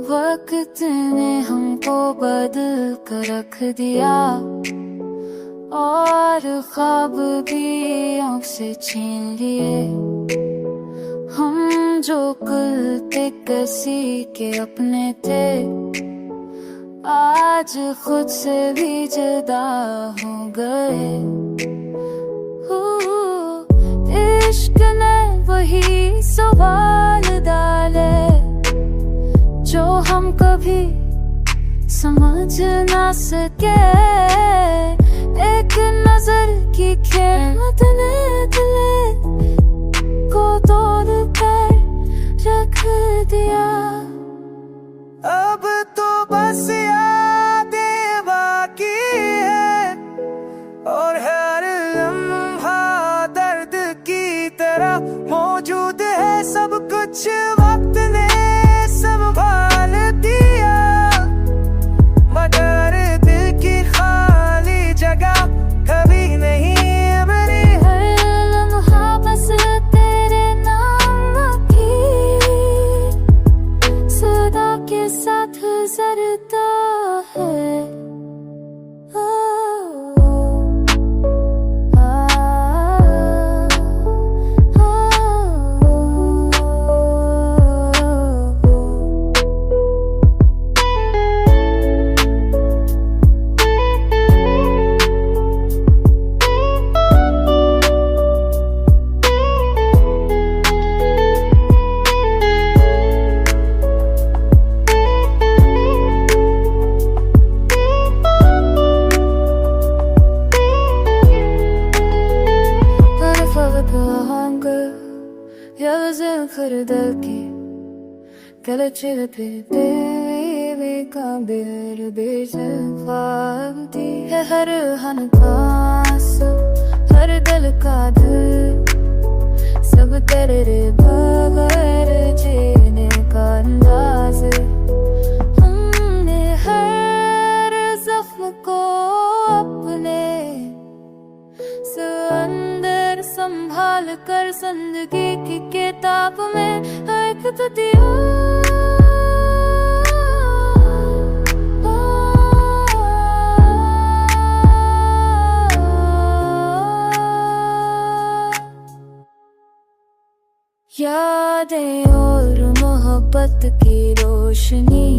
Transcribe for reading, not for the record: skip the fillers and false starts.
वक्त ने हमको बदल कर रख दिया और ख्वाब भी आँख से छीन लिए। हम जो कल पे किसी के अपने थे आज खुद से भी जुदा हो गए। इश्क ने वही सवाल डाले जो हम कभी समझ ना सके। एक नजर की खेमत ने दिल को तोड़ कर रख दिया। अब तो बस यादें बाकी है और हर लम्हा दर्द की तरह मौजूद है। सब कुछ वक्त ने संभाल दिया मगर दिल की खाली जगह कभी नहीं भरी। हर लम्हा बस तेरे नाम की सदा के साथ गुजरता है। Yalnızlıktaki Kalaçılıp devi kabir bir zefati Her hankas Her dil ka dil Sab tere bagair जीने का अंदाज। हमने हर जख्म को अपने अंदर संभाल कर जिंदगी की किताब में लिख तो दिया। यादें और मोहब्बत की रोशनी